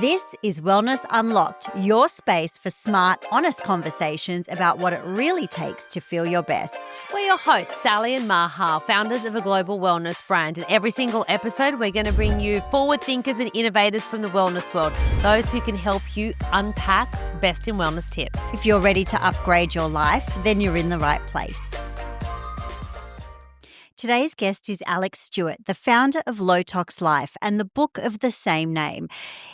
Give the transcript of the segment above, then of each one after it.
This is Wellness Unlocked, your space for smart, honest conversations about what it really takes to feel your best. We're your hosts, Sally and Maha, founders of a global wellness brand. And every single episode, we're going to bring you forward thinkers and innovators from the wellness world, those who can help you unpack best in wellness tips. If you're ready to upgrade your life, then you're in the right place. Today's guest is Alexx Stuart, the founder of Low Tox Life and the book of the same name.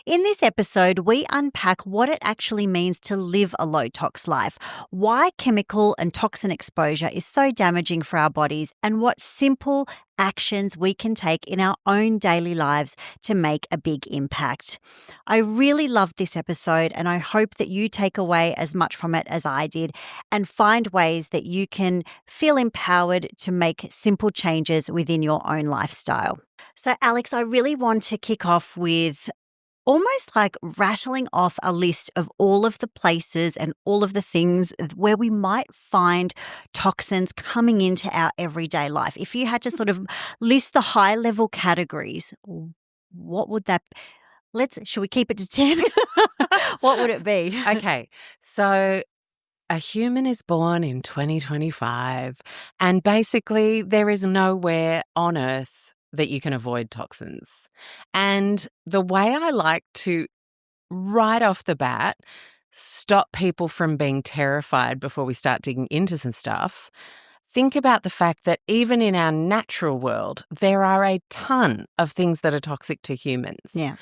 In this episode, we unpack what it actually means to live a low tox life, why chemical and toxin exposure is so damaging for our bodies, and what simple actions we can take in our own daily lives to make a big impact. I really loved this episode, and I hope that you take away as much from it as I did and find ways that you can feel empowered to make simple changes within your own lifestyle. So, Alexx, I really want to kick off with almost like rattling off a list of all of the places and all of the things where we might find toxins coming into our everyday life. If you had to sort of list the high level categories, what would that should we keep it to 10? What would it be? Okay. So a human is born in 2025, and basically there is nowhere on earth that you can avoid toxins. And the way I like to, right off the bat, stop people from being terrified before we start digging into some stuff, think about the fact that even in our natural world, there are a ton of things that are toxic to humans. Yeah.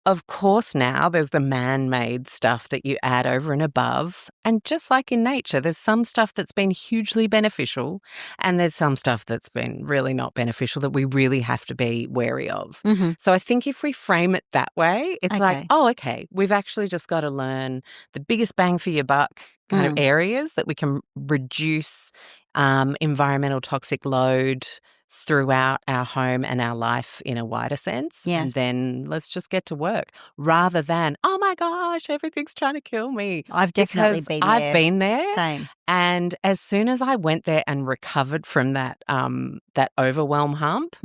Of course, now there's the man-made stuff that you add over and above. And just like in nature, there's some stuff that's been hugely beneficial and there's some stuff that's been really not beneficial that we really have to be wary of. Mm-hmm. So I think if we frame it that way, it's like, oh, okay, we've actually just got to learn the biggest bang for your buck kind of areas that we can reduce environmental toxic load throughout our home and our life in a wider sense. Yes. And then let's just get to work rather than, oh my gosh, everything's trying to kill me. I've definitely Because been there. I've been there. Same. And as soon as I went there and recovered from that overwhelm hump,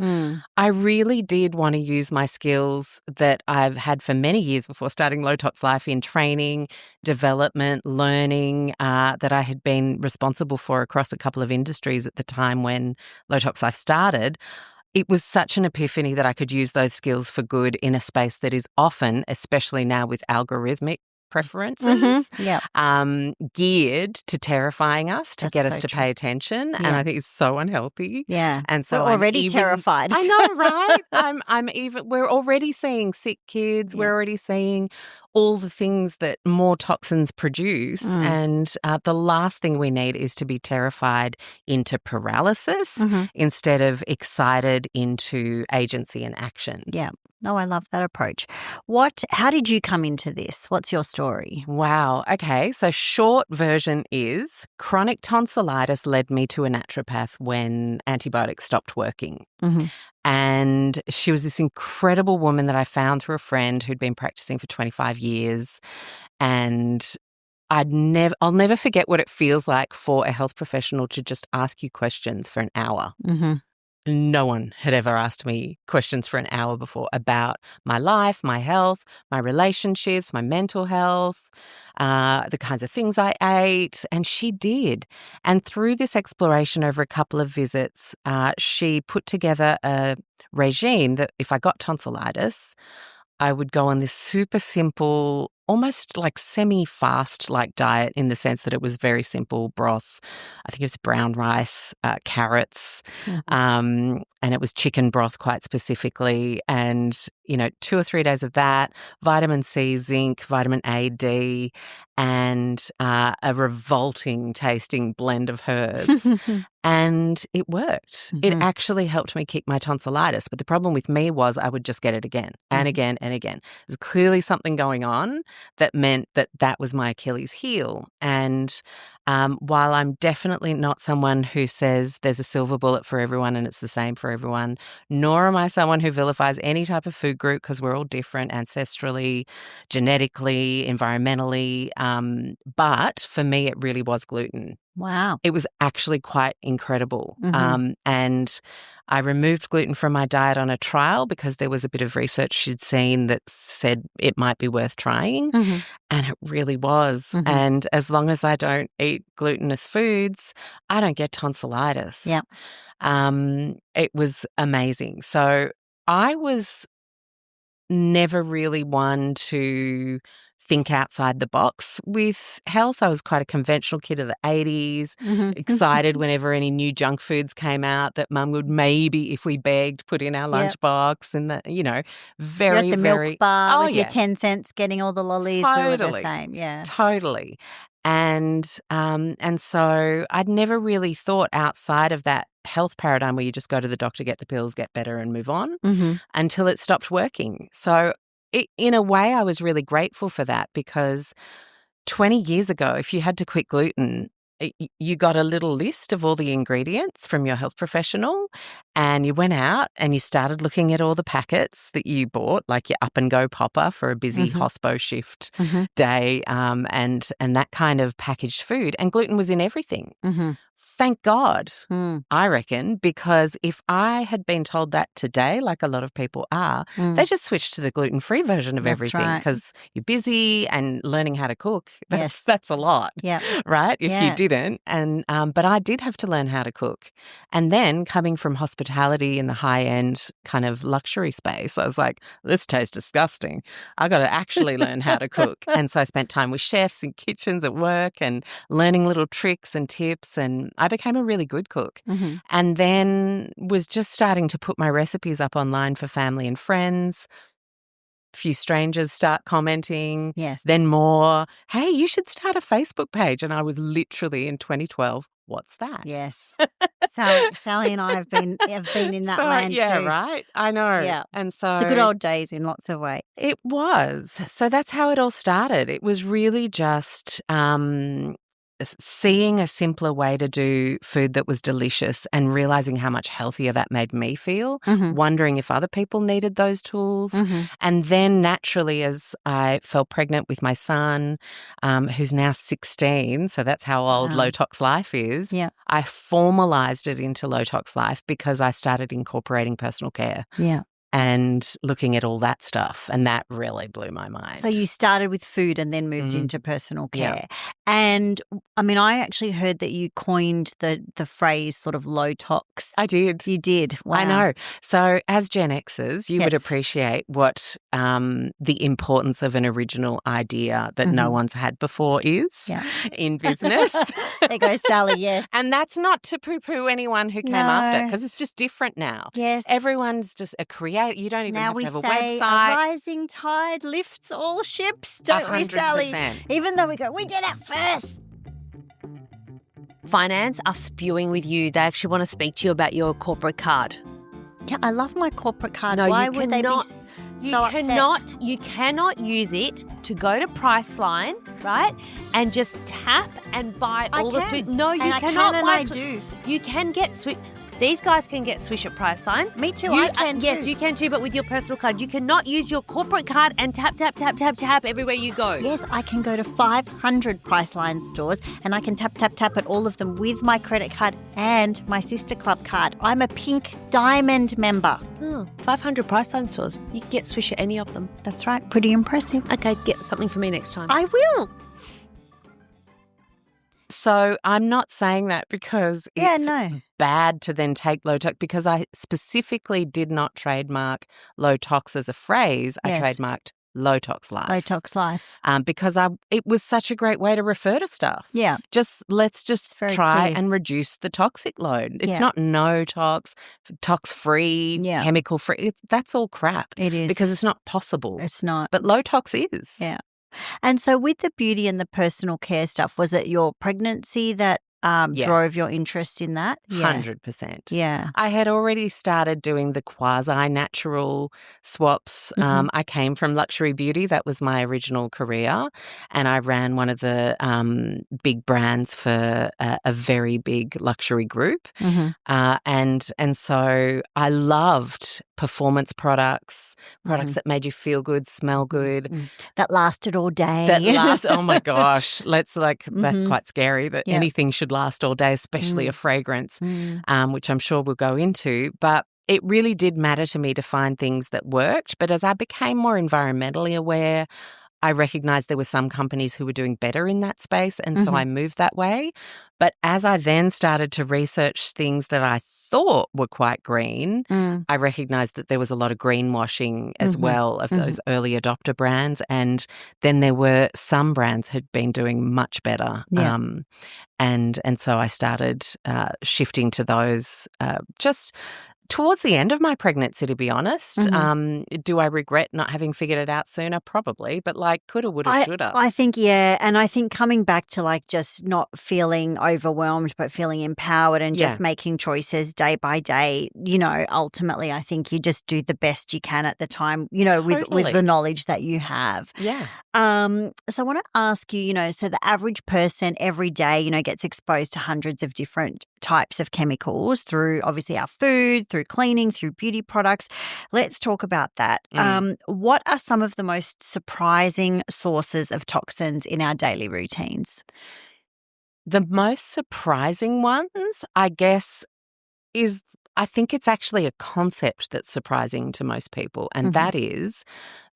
I really did want to use my skills that I've had for many years before starting Low Tox Life in training, development, learning that I had been responsible for across a couple of industries at the time when Low Tox Life started. It was such an epiphany that I could use those skills for good in a space that is often, especially now with algorithmic preferences, geared to terrifying us to get us to pay attention, and I think it's so unhealthy. Yeah, and so we're already terrified. I know, right? I'm even. We're already seeing sick kids. Yeah. We're already seeing all the things that more toxins produce, and the last thing we need is to be terrified into paralysis instead of excited into agency and action. Yeah. No, I love that approach. How did you come into this? What's your story? Wow. Okay. So short version is chronic tonsillitis led me to a naturopath when antibiotics stopped working. Mm-hmm. And she was this incredible woman that I found through a friend who'd been practicing for 25 years. And I'll never forget what it feels like for a health professional to just ask you questions for an hour. Mm-hmm. No one had ever asked me questions for an hour before about my life, my health, my relationships, my mental health, the kinds of things I ate, and she did. And through this exploration over a couple of visits, she put together a regime that if I got tonsillitis, I would go on this super simple, almost like semi-fast like diet in the sense that it was very simple broth. I think it was brown rice, carrots, and it was chicken broth quite specifically. And, 2 or 3 days of that, vitamin C, zinc, vitamin A, D, and a revolting tasting blend of herbs. And it worked. It actually helped me kick my tonsillitis. But the problem with me was I would just get it again and again and again. There's clearly something going on that meant that was my Achilles heel. And While I'm definitely not someone who says there's a silver bullet for everyone and it's the same for everyone, nor am I someone who vilifies any type of food group because we're all different ancestrally, genetically, environmentally. But for me, it really was gluten. Wow. It was actually quite incredible. Mhm. And I removed gluten from my diet on a trial because there was a bit of research she'd seen that said it might be worth trying. Mhm. And it really was. Mhm. And as long as I don't eat glutinous foods, I don't get tonsillitis. Yeah. It was amazing. So I was never really one to think outside the box with health. I was quite a conventional kid of the 80s, Mhm. excited whenever any new junk foods came out that Mum would maybe, if we begged, put in our Yep. lunchbox and You're very, at the very milk bar Oh, with your yeah. 10 cents getting all the lollies. We were the Totally. same. Yeah. Totally. And so I'd never really thought outside of that health paradigm where you just go to the doctor, get the pills, get better and move on Mhm. until it stopped working. So in a way, I was really grateful for that because 20 years ago, if you had to quit gluten, you got a little list of all the ingredients from your health professional and you went out and you started looking at all the packets that you bought, like your up and go popper for a busy Mhm. hospo shift Mhm. day and that kind of packaged food. And gluten was in everything. Mhm. Thank God, Mm. I reckon, because if I had been told that today, like a lot of people are, they just switched to the gluten-free version of That's everything right. because you're busy and learning how to cook. Yes. That's a lot, Yep. right? If you Yeah. didn't. And but I did have to learn how to cook. And then coming from hospitality in the high-end kind of luxury space, I was like, this tastes disgusting. I got to actually learn how to cook. And so I spent time with chefs in kitchens at work and learning little tricks and tips, and I became a really good cook. Mhm. And then was just starting to put my recipes up online for family and friends. A few strangers start commenting, Yes. then more, hey, you should start a Facebook page. And I was literally in 2012, what's that? Yes. Sally and I have been in that land yeah, too. right? I know. Yeah. And so The good old days in lots of ways. it was. So that's how it all started. It was really just seeing a simpler way to do food that was delicious and realizing how much healthier that made me feel, Mhm. wondering if other people needed those tools. Mhm. And then naturally, as I fell pregnant with my son, who's now 16, so that's how old Wow. Low Tox Life is, Yeah. I formalized it into Low Tox Life because I started incorporating personal care Yeah. and looking at all that stuff. And that really blew my mind. So you started with food and then moved into personal Yeah. care. And I mean, I actually heard that you coined the phrase sort of low tox. I did. You did. Wow. I know. So as Gen Xers, you would Yes. appreciate what the importance of an original idea that no Mhm. one's had before is Yeah. in business. There goes Sally, yes. And that's not to poo-poo anyone who came after, No. because it's just different now. Yes. Everyone's just a creator. You don't even Now have we to have a say website. a rising tide lifts all ships, don't we, Sally? 100%. Even though we go, we did it first. Finance are spewing with you. They actually want to speak to you about your corporate card. Yeah, I love my corporate card. No, Why you would cannot. they be so upset? You cannot use it to go to Priceline, right? And just tap and buy I all the can. Swish. No, you And I cannot can and buy I Swish. do. You can get Swish. These guys can get Swish at Priceline. Me too, You, I can yes, too. you can too, but with your personal card. You cannot use your corporate card and tap everywhere you go. Yes, I can go to 500 Priceline stores and I can tap at all of them with my credit card and my sister club card. I'm a pink diamond member. 500 Priceline stores. You can get Swish at any of them. That's right. Pretty impressive. Okay, get something for me next time. I will. So I'm not saying that because it's bad to then take low tox, because I specifically did not trademark low tox as a phrase. Yes. I trademarked Low Tox Life. Low Tox Life. Because it was such a great way to refer to stuff. Yeah. Let's just very try clear. and reduce the toxic load. It's Yeah. not no tox, tox free, Yeah. chemical free. That's all crap. It is. Because it's not possible. It's not. But low tox is. Yeah. And so with the beauty and the personal care stuff, was it your pregnancy that drove your interest in that? 100%. Yeah. I had already started doing the quasi-natural swaps. I came from luxury beauty. That was my original career. And I ran one of the big brands for a very big luxury group. And so I loved performance products that made you feel good, smell good. That lasted all day. Oh my gosh, that's quite scary that anything should last all day, especially a fragrance, which I'm sure we'll go into. But it really did matter to me to find things that worked. But as I became more environmentally aware, I recognized there were some companies who were doing better in that space, and so I moved that way. But as I then started to research things that I thought were quite green, I recognized that there was a lot of greenwashing as well of those early adopter brands, and then there were some brands had been doing much better. And so I started shifting to those just towards the end of my pregnancy, to be honest. Do I regret not having figured it out sooner? Probably, but coulda, woulda, shoulda. I think, and I think coming back to just not feeling overwhelmed but feeling empowered and just making choices day by day, ultimately I think you just do the best you can at the time, with the knowledge that you have. Yeah. So I want to ask you, so the average person every day, gets exposed to hundreds of different types of chemicals through obviously our food, through cleaning, through beauty products. Let's talk about that. What are some of the most surprising sources of toxins in our daily routines? The most surprising ones, I guess, I think it's actually a concept that's surprising to most people, and that is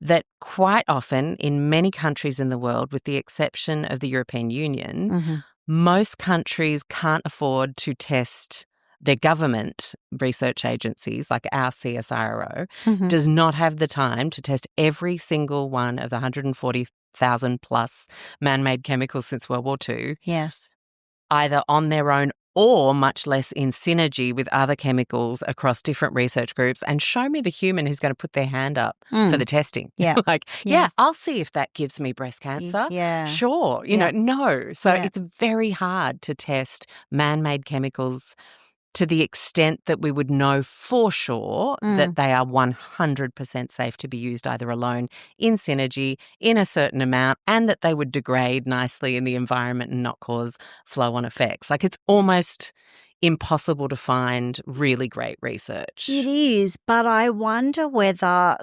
that quite often in many countries in the world, with the exception of the European Union, most countries can't afford to test. Their government research agencies, like our CSIRO, does not have the time to test every single one of the 140,000 plus man-made chemicals since World War II. Yes. Either on their own or much less in synergy with other chemicals across different research groups, and show me the human who's going to put their hand up for the testing. Yeah. I'll see if that gives me breast cancer. Yeah. Sure. No. So it's very hard to test man-made chemicals to the extent that we would know for sure that they are 100% safe to be used either alone, in synergy, in a certain amount, and that they would degrade nicely in the environment and not cause flow-on effects. It's almost impossible to find really great research. It is, but I wonder whether,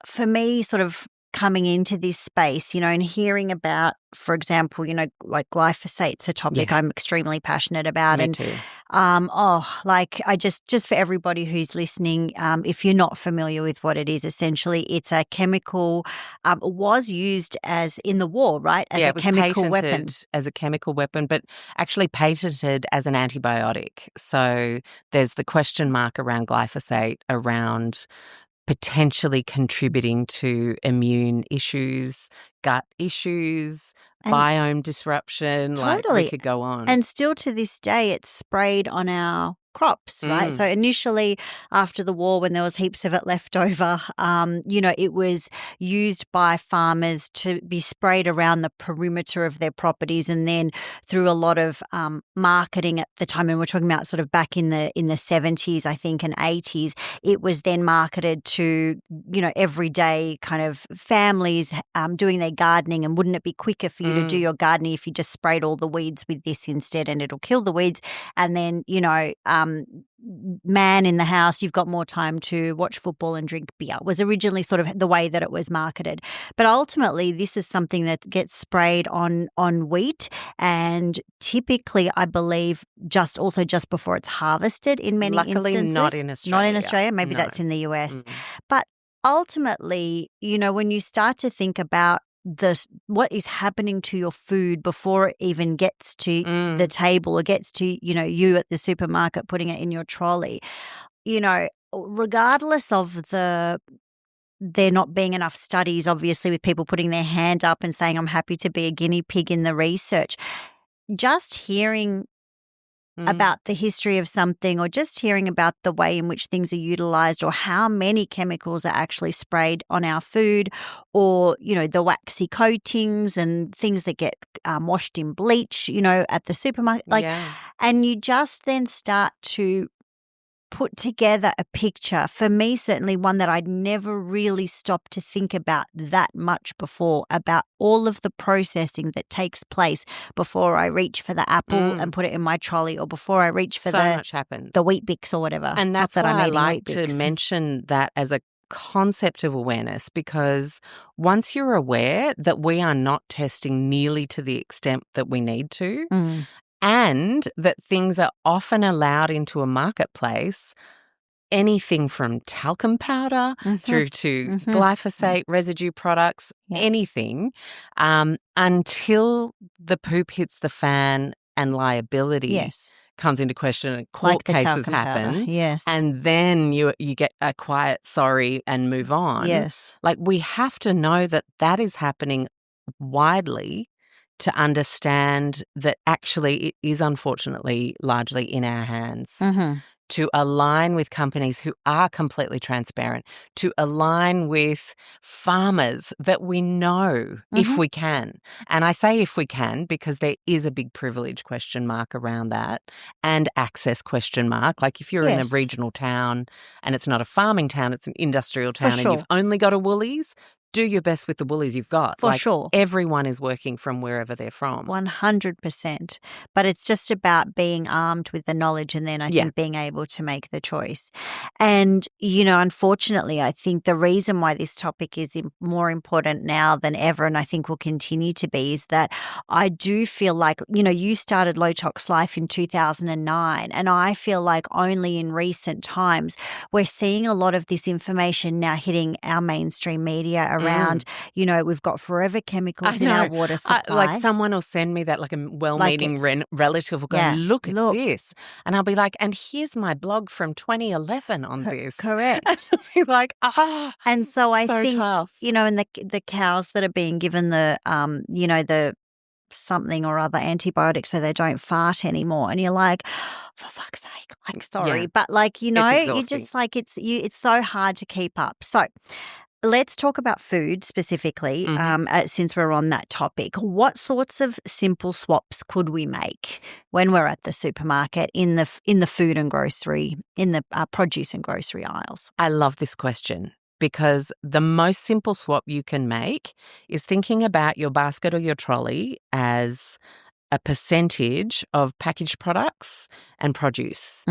for me, sort of coming into this space, and hearing about, for example, glyphosate's a topic I'm extremely passionate about. Me too. I just for everybody who's listening, if you're not familiar with what it is, essentially it's a chemical, was used as in the war, right? As a chemical weapon. As a chemical weapon, but actually patented as an antibiotic. So there's the question mark around glyphosate, around potentially contributing to immune issues, gut issues, biome disruption. Totally. We could go on. And still to this day, it's sprayed on our crops, right? So initially after the war, when there was heaps of it left over, it was used by farmers to be sprayed around the perimeter of their properties, and then through a lot of marketing at the time, and we're talking about sort of back in the 70s, I think, and 80s, it was then marketed to, everyday kind of families doing their gardening, and wouldn't it be quicker for you to do your gardening if you just sprayed all the weeds with this instead, and it'll kill the weeds, and then, man in the house, you've got more time to watch football and drink beer, was originally sort of the way that it was marketed. But ultimately, this is something that gets sprayed on wheat, and typically, I believe, just before it's harvested in many instances. Luckily, not in Australia. Not in Australia. Maybe that's in the US. But ultimately, when you start to think about what is happening to your food before it even gets to the table or gets to, you at the supermarket putting it in your trolley, regardless of there not being enough studies, obviously, with people putting their hand up and saying, I'm happy to be a guinea pig in the research, just hearing about the history of something, or just hearing about the way in which things are utilized, or how many chemicals are actually sprayed on our food, or, the waxy coatings and things that get washed in bleach, at the supermarket. And you just then start to put together a picture, for me certainly one that I'd never really stopped to think about that much before, about all of the processing that takes place before I reach for the apple and put it in my trolley, or before I reach for much happens. the Wheat Bix or whatever. And that's Not that why I I'm like eating Wheat to Bix. mention that as a concept of awareness, because once you're aware that we are not testing nearly to the extent that we need to, and that things are often allowed into a marketplace, anything from talcum powder through to glyphosate, residue products, anything, until the poop hits the fan and liability comes into question and court cases happen. And then you get a quiet sorry and move on. Like, we have to know that that is happening widely to understand that actually it is unfortunately largely in our hands. To align with companies who are completely transparent, to align with farmers that we know if we can. And I say if we can because there is a big privilege question mark around that, and access question mark. Like, if you're in a regional town and it's not a farming town, it's an industrial town, and you've only got a Woolies, do your best with the Woolies you've got. For sure. Everyone is working from wherever they're from. 100%. But it's just about being armed with the knowledge, and then I think being able to make the choice. And, unfortunately, I think the reason why this topic is more important now than ever, and I think will continue to be, is that I do feel like, you started Low Tox Life in 2009, and I feel like only in recent times we're seeing a lot of this information now hitting our mainstream media around, we've got forever chemicals in our water supply. Like, someone will send me that, like a well-meaning relative will go, look at this. And I'll be like, and here's my blog from 2011 on this. Correct. And I'll be like, and so I think, tough. And the cows that are being given the, the something or other antibiotics so they don't fart anymore. And you're like, for fuck's sake, sorry. But you just it's so hard to keep up. So let's talk about food specifically, since we're on that topic. What sorts of simple swaps could we make when we're at the supermarket, in the food and grocery, in the produce and grocery aisles? I love this question, because the most simple swap you can make is thinking about your basket or your trolley as a percentage of packaged products and produce.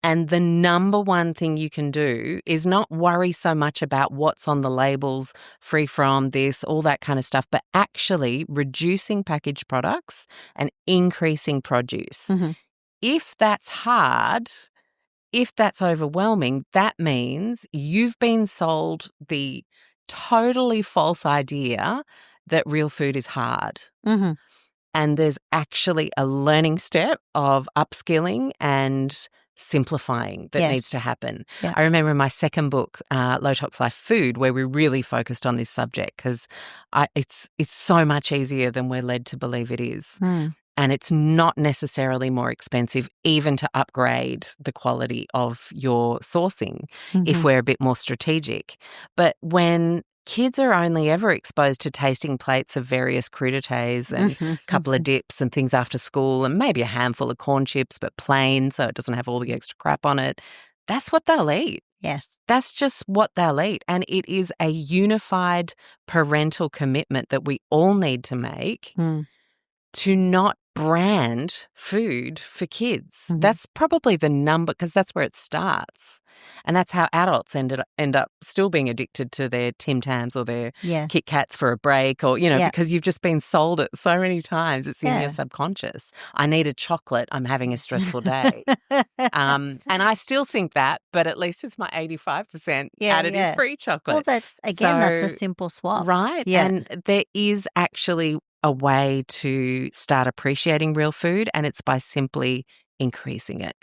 And the number one thing you can do is not worry so much about what's on the labels, free from this, all that kind of stuff, but actually reducing packaged products and increasing produce. If that's hard, if that's overwhelming, that means you've been sold the totally false idea that real food is hard. And there's actually a learning step of upskilling and simplifying that needs to happen. I remember in my second book, Low Tox Life Food, where we really focused on this subject, because it's so much easier than we're led to believe it is. And it's not necessarily more expensive even to upgrade the quality of your sourcing if we're a bit more strategic. But when kids are only ever exposed to tasting plates of various crudités and a couple of dips and things after school, and maybe a handful of corn chips, but plain, so it doesn't have all the extra crap on it, that's what they'll eat. That's just what they'll eat. And it is a unified parental commitment that we all need to make to not brand food for kids. That's probably the number, because that's where it starts. And that's how adults end up still being addicted to their Tim Tams or their Kit Kats for a break, or, because you've just been sold it so many times. It's in your subconscious. I need a chocolate. I'm having a stressful day. And I still think that, but at least it's my 85% additive-free chocolate. Well, that's a simple swap. Right. And there is actually a way to start appreciating real food, and it's by simply increasing it.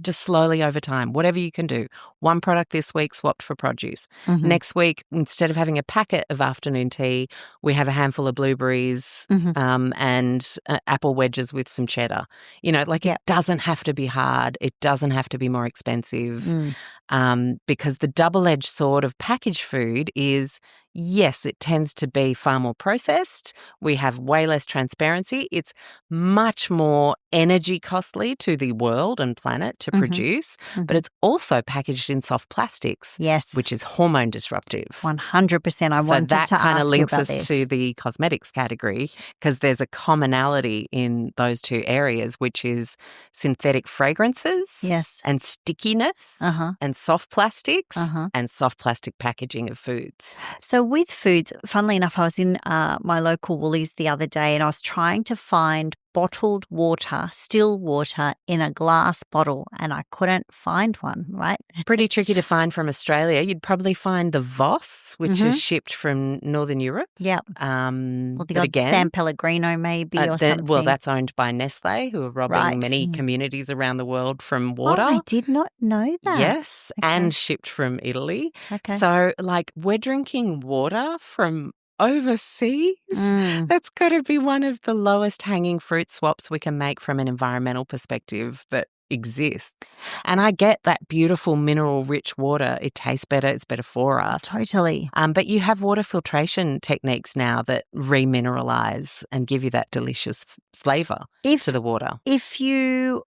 just slowly over time, whatever you can do. One product this week swapped for produce. Mm-hmm. Next week, instead of having a packet of afternoon tea, we have a handful of blueberries and apple wedges with some cheddar. It doesn't have to be hard. It doesn't have to be more expensive. Because the double-edged sword of packaged food is, yes, it tends to be far more processed. We have way less transparency. It's much more energy costly to the world and planet to produce, but it's also packaged in soft plastics, yes, which is hormone disruptive. 100%. I wanted to ask you about this. So that kind of links us to the cosmetics category because there's a commonality in those two areas, which is synthetic fragrances and stickiness and soft plastics and soft plastic packaging of foods. So with foods, funnily enough, I was in my local Woolies the other day and I was trying to find bottled water, still water in a glass bottle, and I couldn't find one, right? Pretty tricky to find from Australia. You'd probably find the Voss, which is shipped from Northern Europe. Yep. Well, the odd San Pellegrino maybe or something. Well, that's owned by Nestle, who are robbing many communities around the world from water. Oh, I did not know that. Yes, and shipped from Italy. Okay. So, we're drinking water from overseas. That's got to be one of the lowest hanging fruit swaps we can make from an environmental perspective that exists. And I get that beautiful mineral rich water. It tastes better. It's better for us. Totally. But you have water filtration techniques now that remineralize and give you that delicious flavor to the water. If you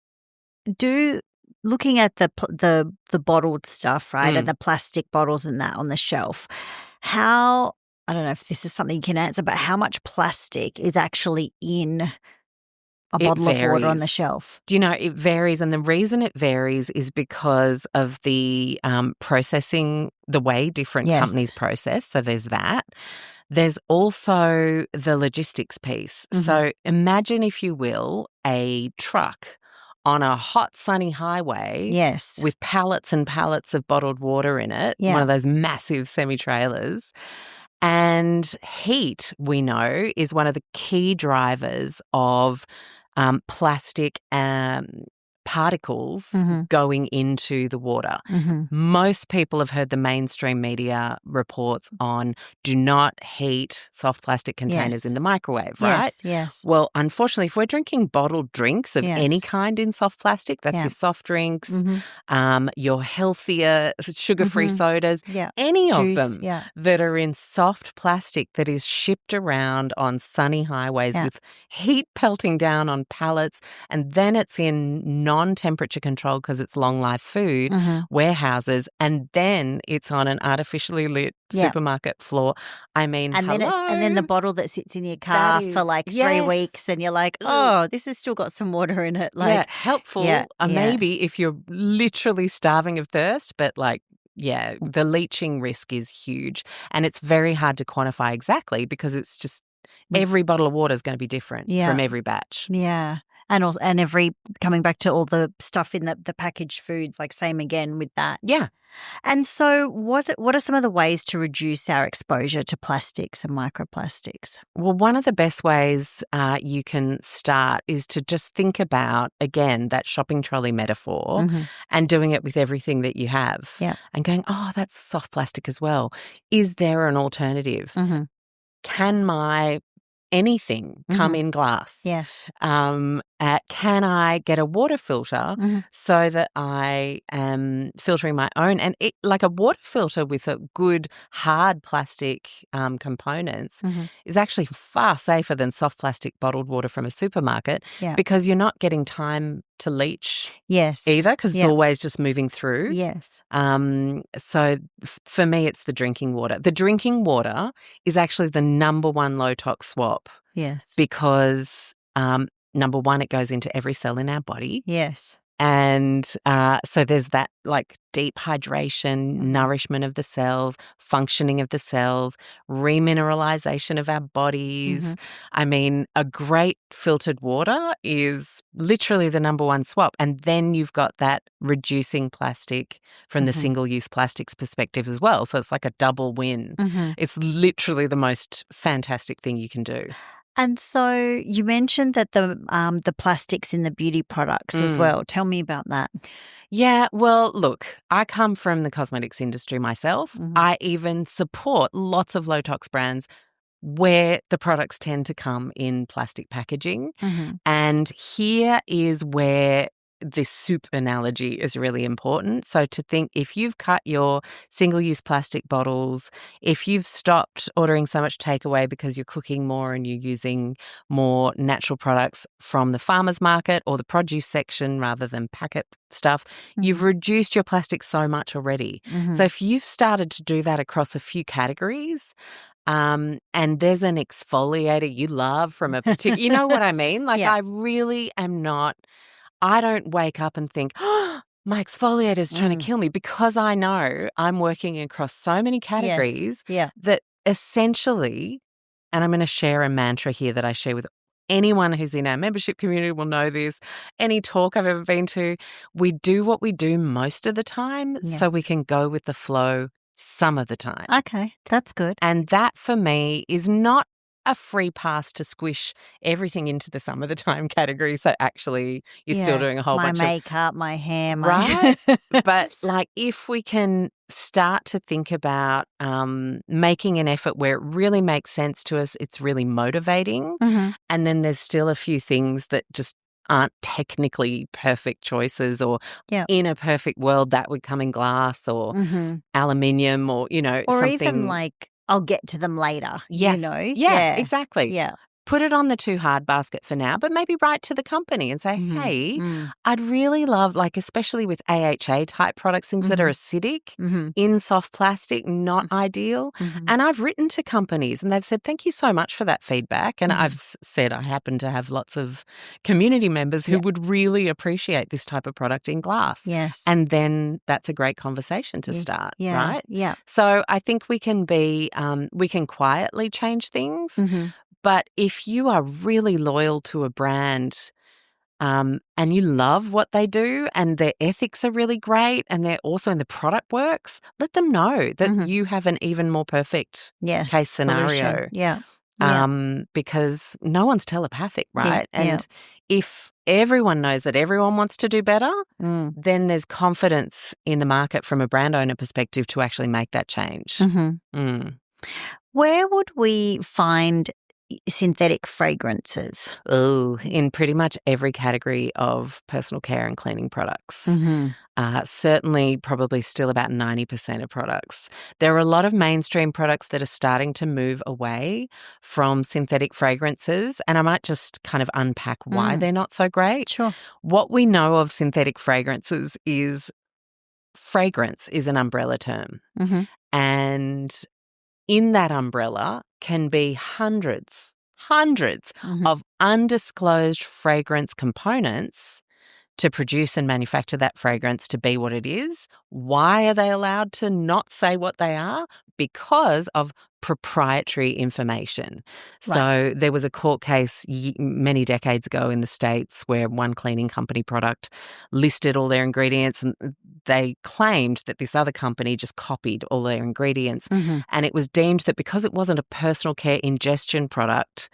do looking at the bottled stuff, right, and the plastic bottles and that on the shelf, I don't know if this is something you can answer, but how much plastic is actually in a bottle of water on the shelf? Do you know, it varies. And the reason it varies is because of the processing, the way different companies process. So there's that. There's also the logistics piece. So imagine, if you will, a truck on a hot, sunny highway with pallets and pallets of bottled water in it, one of those massive semi-trailers. And heat, we know, is one of the key drivers of plastic particles going into the water. Most people have heard the mainstream media reports on do not heat soft plastic containers in the microwave, right? Yes. Well, unfortunately, if we're drinking bottled drinks of any kind in soft plastic, that's your soft drinks, your healthier sugar-free sodas, any of them that are in soft plastic that is shipped around on sunny highways with heat pelting down on pallets, and then it's in non-temperature controlled because it's long life food warehouses, and then it's on an artificially lit supermarket floor. I mean, and then the bottle that sits in your car for 3 weeks, and you're like, oh, this has still got some water in it. Helpful. Maybe if you're literally starving of thirst, but the leaching risk is huge, and it's very hard to quantify exactly because it's just every bottle of water is going to be different from every batch. Yeah. And also, coming back to all the stuff in the packaged foods, same again with that. Yeah. And so what are some of the ways to reduce our exposure to plastics and microplastics? Well, one of the best ways you can start is to just think about, again, that shopping trolley metaphor and doing it with everything that you have and going, oh, that's soft plastic as well. Is there an alternative? Can my anything come in glass? Yes. Can I get a water filter so that I am filtering my own? And a water filter with a good hard plastic components is actually far safer than soft plastic bottled water from a supermarket because you're not getting time to leach either because it's always just moving through. Yes. So for me, it's the drinking water. The drinking water is actually the number one low tox swap. Yes. Because number one, it goes into every cell in our body. Yes. And so there's that deep hydration, nourishment of the cells, functioning of the cells, remineralization of our bodies. I mean, a great filtered water is literally the number one swap. And then you've got that reducing plastic from the single-use plastics perspective as well. So it's like a double win. It's literally the most fantastic thing you can do. And so you mentioned that the plastics in the beauty products as well. Tell me about that. Yeah, well, look, I come from the cosmetics industry myself. I even support lots of low tox brands where the products tend to come in plastic packaging. And here is where this soup analogy is really important. So to think, if you've cut your single-use plastic bottles, if you've stopped ordering so much takeaway because you're cooking more and you're using more natural products from the farmer's market or the produce section rather than packet stuff, you've reduced your plastic so much already. So if you've started to do that across a few categories, and there's an exfoliator you love from a particular, you know what I mean? Like I really am not, I don't wake up and think, oh, my exfoliator is trying to kill me, because I know I'm working across so many categories that essentially, and I'm going to share a mantra here that I share with anyone who's in our membership community will know this. Any talk I've ever been to, we do what we do most of the time so we can go with the flow some of the time. Okay, that's good. And that for me is not a free pass to squish everything into the some of the time category. So actually you're still doing a whole bunch of my makeup, my hair, right? But like if we can start to think about making an effort where it really makes sense to us, it's really motivating. And then there's still a few things that just aren't technically perfect choices, or in a perfect world that would come in glass or aluminium, or, you know, or something. even like I'll get to them later, you know? Yeah, exactly. Yeah. Put it on the too hard basket for now, but maybe write to the company and say, hey, I'd really love, like, especially with AHA type products, things that are acidic in soft plastic, not ideal. And I've written to companies and they've said, thank you so much for that feedback. And I've said I happen to have lots of community members who would really appreciate this type of product in glass. Yes. And then that's a great conversation to start, right? Yeah. So I think we can be, we can quietly change things. But if you are really loyal to a brand and you love what they do and their ethics are really great and they're also in the product works, let them know that you have an even more perfect case scenario. Solution. Because no one's telepathic, right? And if everyone knows that everyone wants to do better, then there's confidence in the market from a brand owner perspective to actually make that change. Where would we find synthetic fragrances? Oh, in pretty much every category of personal care and cleaning products. Certainly, probably still about 90% of products. There are a lot of mainstream products that are starting to move away from synthetic fragrances, and I might just kind of unpack why they're not so great. Sure. What we know of synthetic fragrances is fragrance is an umbrella term. And in that umbrella can be hundreds of undisclosed fragrance components to produce and manufacture that fragrance to be what it is. Why are they allowed to not say what they are? Because of proprietary information. Right. So there was a court case many decades ago in the States where one cleaning company product listed all their ingredients and they claimed that this other company just copied all their ingredients. And it was deemed that because it wasn't a personal care ingestion product,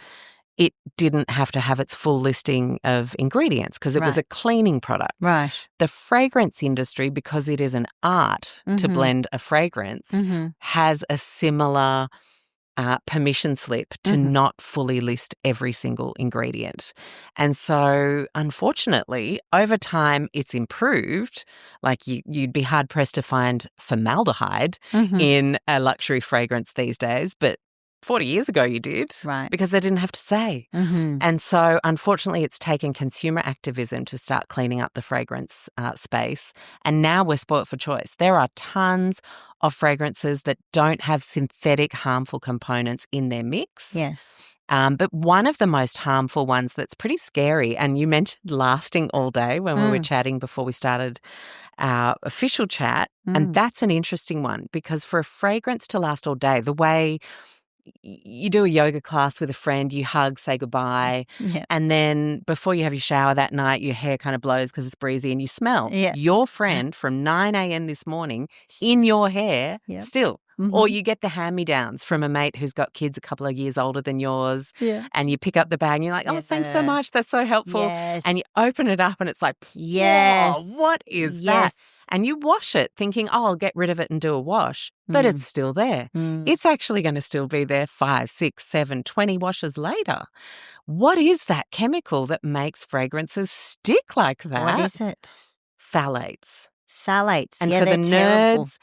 it didn't have to have its full listing of ingredients because it was a cleaning product. Right. The fragrance industry, because it is an art to blend a fragrance, has a similar permission slip to not fully list every single ingredient. And so, unfortunately, over time, it's improved. Like you'd be hard-pressed to find formaldehyde in a luxury fragrance these days, but 40 years ago you did, right? Because they didn't have to say. And so, unfortunately, it's taken consumer activism to start cleaning up the fragrance space. And now we're spoilt for choice. There are tons of fragrances that don't have synthetic harmful components in their mix. Yes. But one of the most harmful ones that's pretty scary, and you mentioned lasting all day when we were chatting before we started our official chat, and that's an interesting one because for a fragrance to last all day, the way you do a yoga class with a friend, you hug, say goodbye, and then before you have your shower that night, your hair kind of blows because it's breezy and you smell your friend from 9 a.m. this morning in your hair still. Or you get the hand-me-downs from a mate who's got kids a couple of years older than yours, Yeah. and you pick up the bag and you're like, oh, thanks so much. That's so helpful. Yes. And you open it up and it's like, Yes. whoa, what is that? Yes. And you wash it thinking, oh, I'll get rid of it and do a wash. But it's still there. It's actually going to still be there 5, 6, 7, 20 washes later. What is that chemical that makes fragrances stick like that? What is it? Phthalates. Phthalates. And yeah, for the they're terrible. nerds,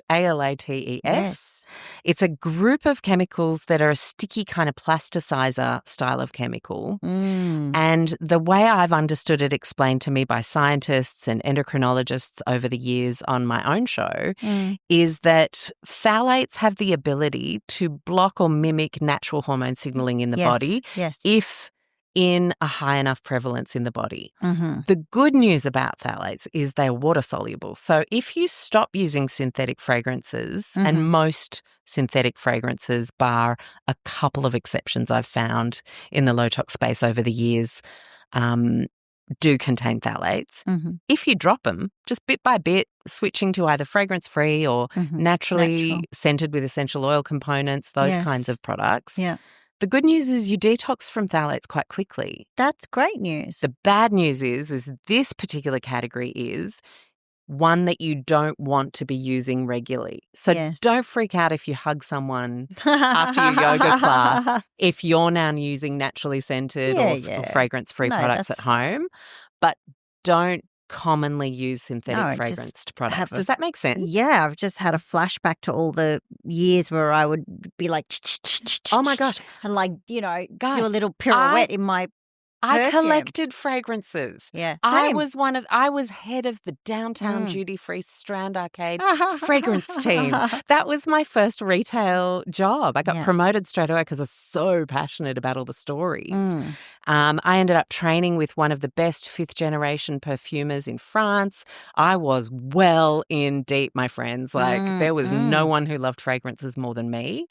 PHTHALATES. Yes. It's a group of chemicals that are a sticky kind of plasticizer style of chemical. And the way I've understood it explained to me by scientists and endocrinologists over the years on my own show is that phthalates have the ability to block or mimic natural hormone signaling in the body if in a high enough prevalence in the body. The good news about phthalates is they're water soluble. So if you stop using synthetic fragrances, and most synthetic fragrances, bar a couple of exceptions I've found in the low tox space over the years, do contain phthalates. If you drop them, just bit by bit, switching to either fragrance-free or naturally scented with essential oil components, those kinds of products. Yeah. The good news is you detox from phthalates quite quickly. That's great news. The bad news is this particular category is one that you don't want to be using regularly. So don't freak out if you hug someone after your yoga class if you're now using naturally scented or fragrance-free products at home. But don't commonly use synthetic fragranced products. Does that make sense? Yeah, I've just had a flashback to all the years where I would be like, oh my gosh, and like, you know, guys, do a little pirouette in my I collected fragrances. Yeah, I was head of the downtown duty-free Strand Arcade fragrance team. That was my first retail job. I got promoted straight away because I was so passionate about all the stories. I ended up training with one of the best fifth-generation perfumers in France. I was well in deep, my friends. Like there was no one who loved fragrances more than me.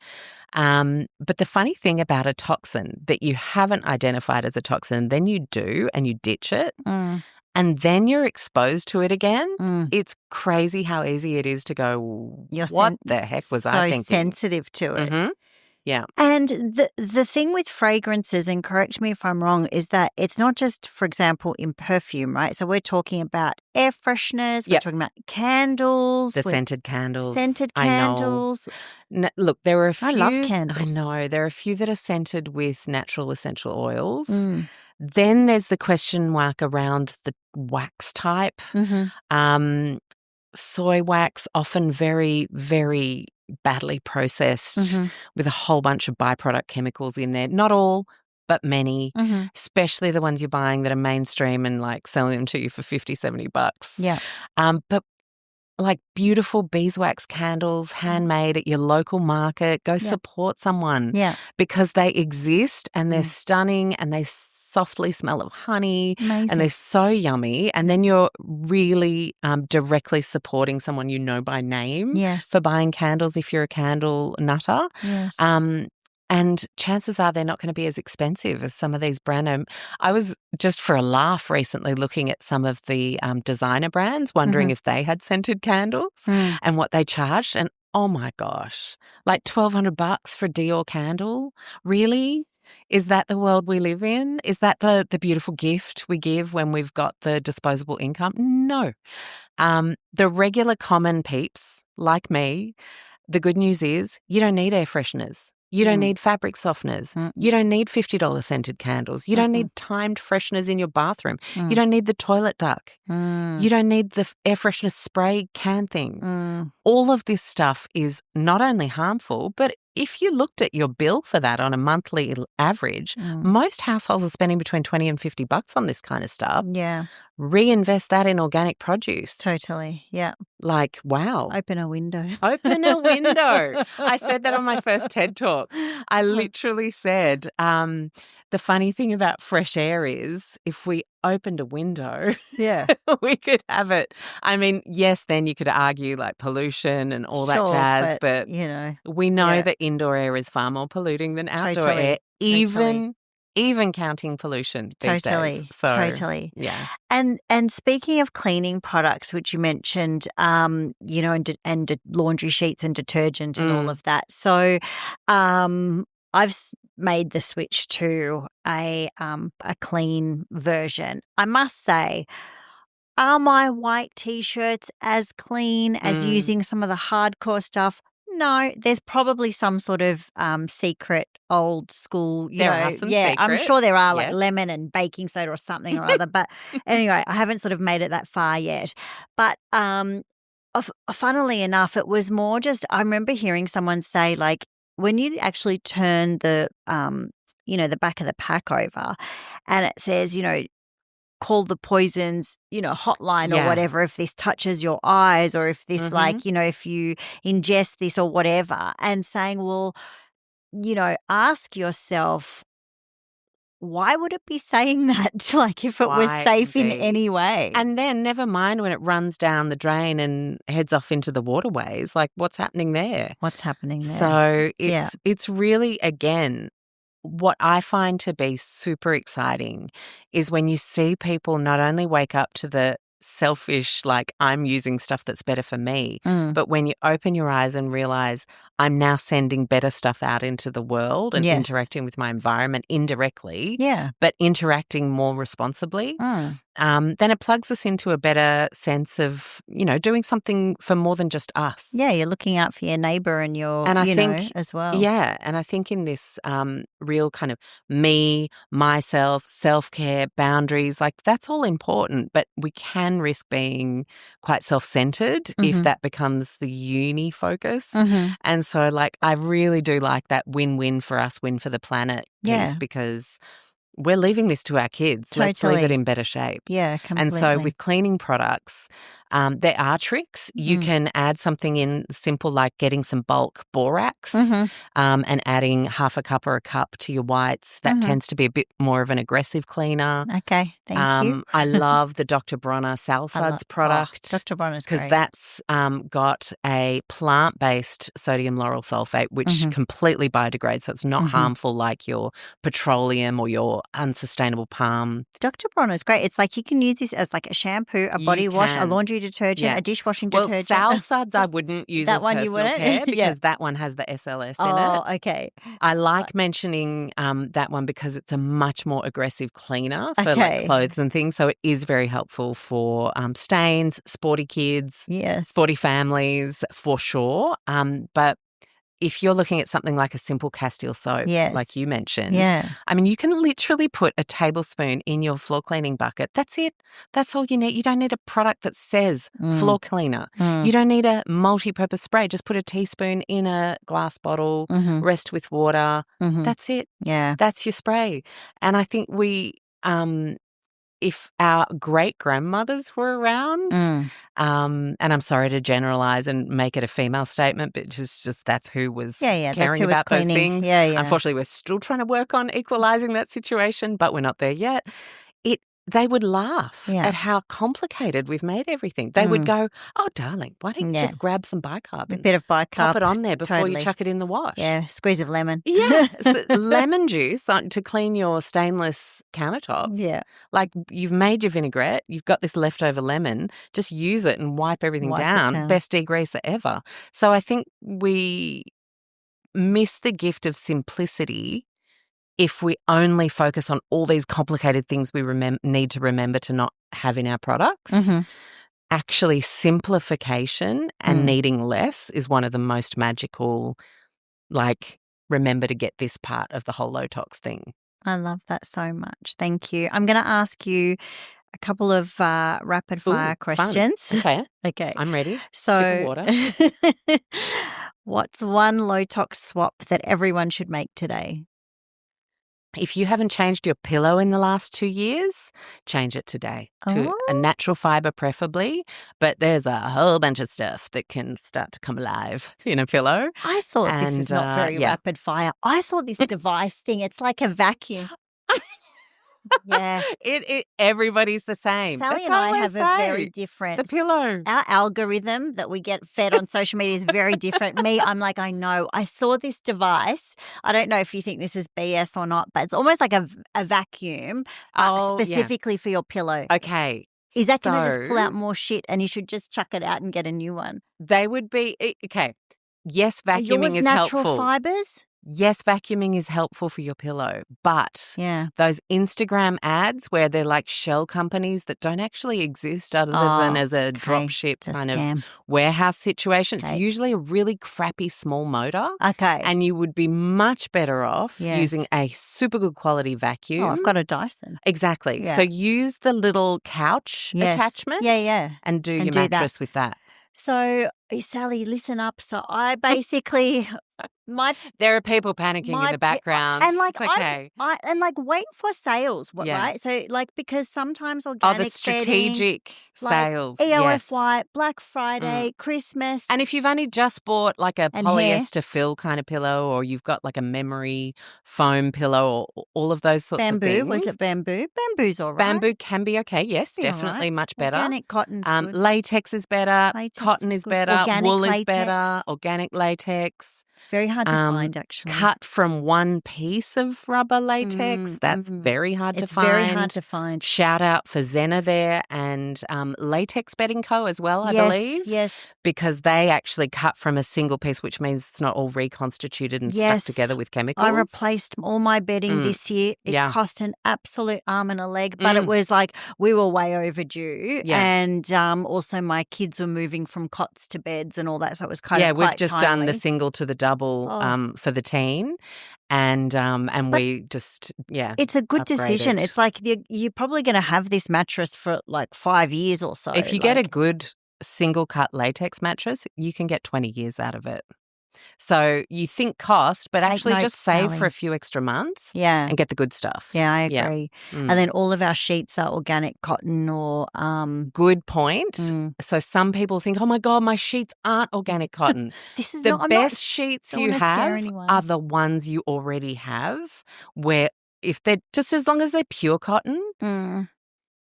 But the funny thing about a toxin that you haven't identified as a toxin, then you do and you ditch it and then you're exposed to it again. It's crazy how easy it is to go, what the heck was I thinking? So sensitive to it. Yeah. And the thing with fragrances, and correct me if I'm wrong, is that it's not just, for example, in perfume, right? So we're talking about air fresheners, we're talking about candles. The scented candles. Scented candles. Look, there are a few. I love candles. I know. There are a few that are scented with natural essential oils. Then there's the question mark around the wax type. Soy wax, often very, very badly processed with a whole bunch of byproduct chemicals in there. Not all, but many, especially the ones you're buying that are mainstream and like selling them to you for $50, $70. Yeah. But like beautiful beeswax candles, handmade at your local market, go support someone. Yeah. Because they exist and they're stunning and they softly smell of honey. Amazing. And they're so yummy. And then you're really directly supporting someone you know by name for buying candles if you're a candle nutter. Yes. And chances are they're not going to be as expensive as some of these brand name. I was just for a laugh recently looking at some of the designer brands, wondering if they had scented candles and what they charged. And oh my gosh, like $1,200 for a Dior candle? Really? Is that the world we live in? Is that the beautiful gift we give when we've got the disposable income? No. The regular common peeps like me, the good news is you don't need air fresheners. You don't need fabric softeners. You don't need $50 scented candles. You don't need timed fresheners in your bathroom. You don't need the toilet duck. You don't need the air freshener spray can thing. All of this stuff is not only harmful, but if you looked at your bill for that on a monthly average, most households are spending between $20 and $50 on this kind of stuff. Yeah. Reinvest that in organic produce. Totally. Yeah. Like, wow. Open a window. Open a window. I said that on my first TED Talk. I literally said, the funny thing about fresh air is if we opened a window, we could have it. I mean, yes, then you could argue like pollution and all that jazz, but you know, we know that indoor air is far more polluting than outdoor air, even even counting pollution these days. So, Totally. yeah. And speaking of cleaning products, which you mentioned, and laundry sheets and detergent and all of that. So, I've made the switch to a clean version. I must say, are my white T-shirts as clean as using some of the hardcore stuff? No, there's probably some sort of secret old school, There are some I'm secrets. sure there are, like Yep. lemon and baking soda or something or other. But anyway, I haven't sort of made it that far yet. But funnily enough, it was more just I remember hearing someone say, like, when you actually turn the the back of the pack over, and it says, call the poisons, hotline or Yeah. whatever if this touches your eyes or if this if you ingest this or whatever, and saying, well, ask yourself, why would it be saying that? Like, if it was Why safe in indeed. any way. And then never mind when it runs down the drain and heads off into the waterways, like what's happening there? What's happening there? So it's really, again, what I find to be super exciting is when you see people not only wake up to the selfish, like I'm using stuff that's better for me, but when you open your eyes and realize I'm now sending better stuff out into the world and interacting with my environment indirectly, but interacting more responsibly, then it plugs us into a better sense of, doing something for more than just us. Yeah, you're looking out for your neighbour and as well. Yeah, and I think in this real kind of me, myself, self-care, boundaries, like that's all important, but we can risk being quite self-centered if that becomes the uni focus. And so, like, I really do like that win-win for us, win for the planet piece, because we're leaving this to our kids. Let's leave it in better shape. Yeah, completely. And so with cleaning products, there are tricks. You can add something in simple like getting some bulk borax and adding half a cup or a cup to your whites. That tends to be a bit more of an aggressive cleaner. Okay, thank you. I love the Dr. Bronner Salsuds product. Dr. Bronner's great. Because that's got a plant-based sodium lauryl sulfate, which completely biodegrades, so it's not harmful like your petroleum or your unsustainable palm. Dr. Bronner's great. It's like you can use this as like a shampoo, a body wash, a laundry detergent, a dishwashing detergent. Well, Salsuds I wouldn't use that as one personal you wouldn't? care because that one has the SLS in it. Oh, okay. I like mentioning that one because it's a much more aggressive cleaner for like clothes and things. So it is very helpful for stains, sporty kids, sporty families for sure. But if you're looking at something like a simple Castile soap, like you mentioned, I mean, you can literally put a tablespoon in your floor cleaning bucket. That's it. That's all you need. You don't need a product that says floor cleaner. You don't need a multi-purpose spray. Just put a teaspoon in a glass bottle, rest with water. That's it. Yeah. That's your spray. And I think if our great-grandmothers were around, and I'm sorry to generalize and make it a female statement, but just that's who was caring about those things. Unfortunately, we're still trying to work on equalizing that situation, but we're not there yet. They would laugh at how complicated we've made everything. They would go, oh, darling, why don't you just grab some bicarb and a bit of bicarb, pop it on there before you chuck it in the wash? Yeah, squeeze of lemon. Yeah, so lemon juice to clean your stainless countertop. Yeah. Like you've made your vinaigrette, you've got this leftover lemon, just use it and wipe everything down. Best degreaser ever. So I think we miss the gift of simplicity if we only focus on all these complicated things we need to remember to not have in our products. Actually, simplification and needing less is one of the most magical, like, remember to get this part of the whole low tox thing. I love that so much. Thank you. I'm going to ask you a couple of rapid fire questions. Okay. I'm ready. So, sip of water. What's one low tox swap that everyone should make today? If you haven't changed your pillow in the last 2 years, change it today to a natural fibre preferably, but there's a whole bunch of stuff that can start to come alive in a pillow. I saw this is not very rapid fire. I saw this device thing. It's like a vacuum. Yeah. Everybody's the same. Sally That's and how I have say. a very different. The pillow. Our algorithm that we get fed on social media is very different. Me, I'm like, I know. I saw this device. I don't know if you think this is BS or not, but it's almost like a vacuum, but specifically for your pillow. Okay. Is that going to just pull out more shit and you should just chuck it out and get a new one? They would be okay. Yes, vacuuming is natural helpful. Fibers? Yes, vacuuming is helpful for your pillow, but those Instagram ads where they're like shell companies that don't actually exist other than as a drop ship kind of warehouse situation. It's usually a really crappy small motor. Okay. And you would be much better off using a super good quality vacuum. Oh, I've got a Dyson. Exactly. Yeah. So use the little couch attachment and do your mattress with that. So, Sally, listen up. So I basically there are people panicking in the background. And like it's okay. Wait for sales, right? So because sometimes organic the strategic sales. Like EOF White, Black Friday, Christmas. And if you've only just bought like a polyester fill kind of pillow, or you've got like a memory foam pillow, or all of those sorts of things. Was it bamboo? Bamboo's all right. Bamboo can be okay. Yes, definitely much better. Organic cotton's good. Latex is better. Cotton is better. Organic wool latex. is better. Organic latex. Very hard to find, actually. Cut from one piece of rubber latex. That's very hard to find. It's very hard to find. Shout out for Zena there and Latex Bedding Co. as well, I believe. Yes. Because they actually cut from a single piece, which means it's not all reconstituted and stuck together with chemicals. I replaced all my bedding this year. It cost an absolute arm and a leg, but it was like we were way overdue. Yeah. And also my kids were moving from cots to beds and all that, so it was kind of quite we've just timely. done the single to the double for the teen, and we just it's a good decision. It. It's like you're probably going to have this mattress for like 5 years or so. If you get a good single cut latex mattress, you can get 20 years out of it. So you think cost, but actually just save for a few extra months and get the good stuff. Yeah, I agree. Yeah. And then all of our sheets are organic cotton or good point. So some people think, oh my God, my sheets aren't organic cotton. This is the best sheets you have are the ones you already have, where if they're just as long as they're pure cotton.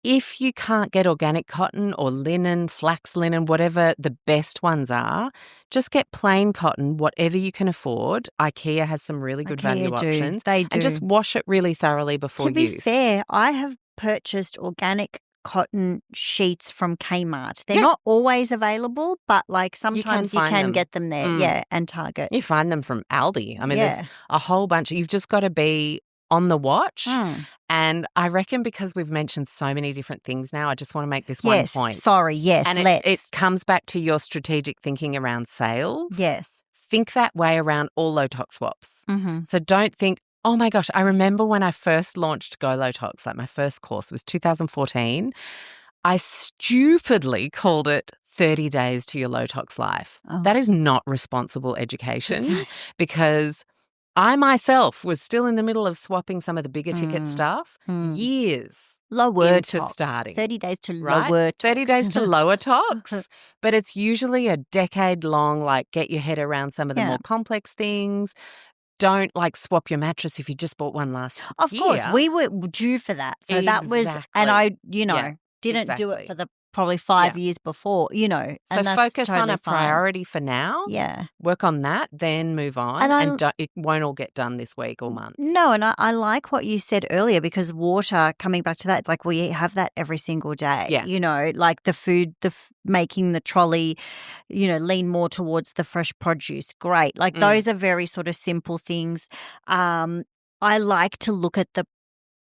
If you can't get organic cotton or linen, flax linen, whatever the best ones are, just get plain cotton, whatever you can afford. IKEA has some really good value options. They do. And just wash it really thoroughly before use. To be fair, I have purchased organic cotton sheets from Kmart. They're not always available, but like sometimes you can get them there. And Target. You find them from Aldi. I mean, there's a whole bunch. You've just got to be on the watch. And I reckon because we've mentioned so many different things now, I just want to make this one point. And it comes back to your strategic thinking around sales. Yes. Think that way around all low tox swaps. So don't think, oh my gosh, I remember when I first launched Go Low Tox, like my first course was 2014. I stupidly called it 30 days to your low tox life. That is not responsible education because I myself was still in the middle of swapping some of the bigger ticket stuff years lower into tox. starting. 30 days to lower tox. 30 days to lower tox. But it's usually a decade long, like get your head around some of the more complex things. Don't like swap your mattress if you just bought one last year. Of course, we were due for that. So that was, and I, didn't do it for the probably 5 years before, So and focus on a priority for now. Yeah. Work on that, then move on. And it won't all get done this week or month. No, and I like what you said earlier because water, coming back to that, it's like we have that every single day. Yeah. Like the food, making the trolley, lean more towards the fresh produce. Great. Like those are very sort of simple things. I like to look at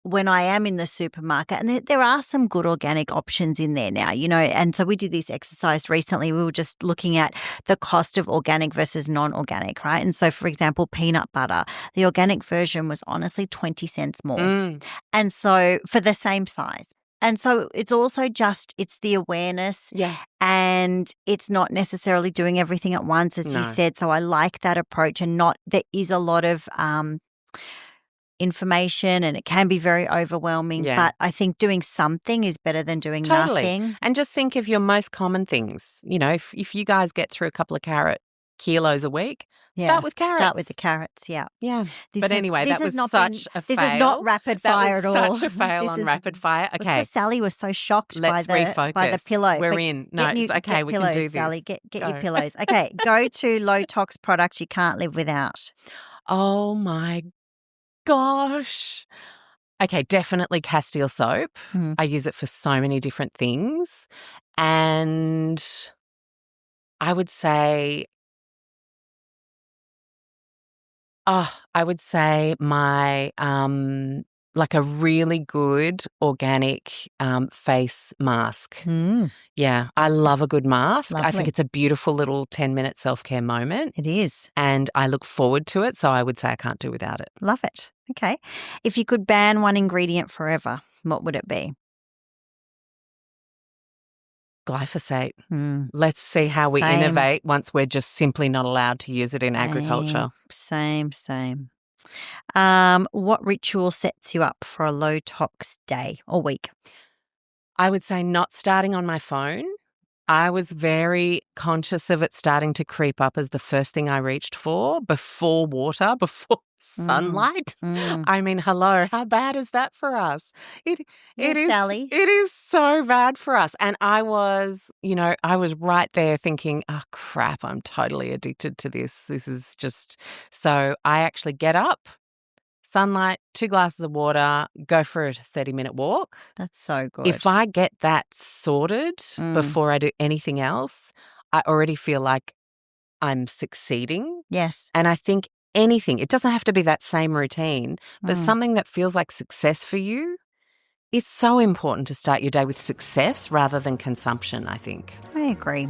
when I am in the supermarket, and there are some good organic options in there now, and so we did this exercise recently. We were just looking at the cost of organic versus non-organic, right? And so, for example, peanut butter, the organic version was honestly 20 cents more. And so for the same size. And so it's also it's the awareness and it's not necessarily doing everything at once, as you said. So I like that approach there is a lot of information and it can be very overwhelming, but I think doing something is better than doing nothing. And just think of your most common things. If you guys get through a couple of carrot kilos a week, Yeah. start with carrots. Start with the carrots, yeah. Yeah. This But has- anyway, this that has was not such a fail. This is not rapid fire That at all. was such a fail This on is- rapid fire. It was Okay. because Sally was so shocked Let's by the refocus. pillow. We're But in. No, get it's okay. get We pillows, can do this. Sally. Get your Go. pillows. Okay, go to low tox products you can't live without. Oh my gosh. Okay, definitely Castile soap. Mm. I use it for so many different things. And I would say, my like a really good organic face mask. Mm, Yeah, I love a good mask. I Lovely. think it's a beautiful little 10-minute self-care moment, it is. and I look forward to it. So I would say I can't do without it. Love it. Okay. If you could ban one ingredient forever, what would it be? Glyphosate. Mm, Let's see how we Same. innovate once we're just simply not allowed to use it in agriculture. Same. What ritual sets you up for a low tox day or week? I would say not starting on my phone. I was very conscious of it starting to creep up as the first thing I reached for before water, before sunlight. Mm. I mean, hello, how bad is that for us? It Yes, is, Sally. It is so bad for us. And I was right there thinking, oh crap, I'm totally addicted to this. This is just, so I actually get up, sunlight, 2 glasses of water, go for a 30-minute walk. That's so good. If I get that sorted before I do anything else, I already feel like I'm succeeding. Yes. And I think anything, it doesn't have to be that same routine, but something that feels like success for you, it's so important to start your day with success rather than consumption, I think. I agree.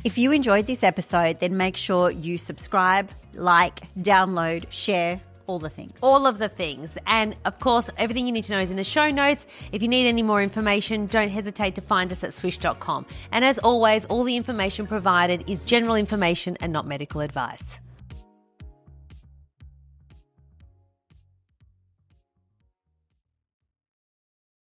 If you enjoyed this episode, then make sure you subscribe, like, download, share, all the things. All of the things. And of course, everything you need to know is in the show notes. If you need any more information, don't hesitate to find us at SWIISH.com. And as always, all the information provided is general information and not medical advice.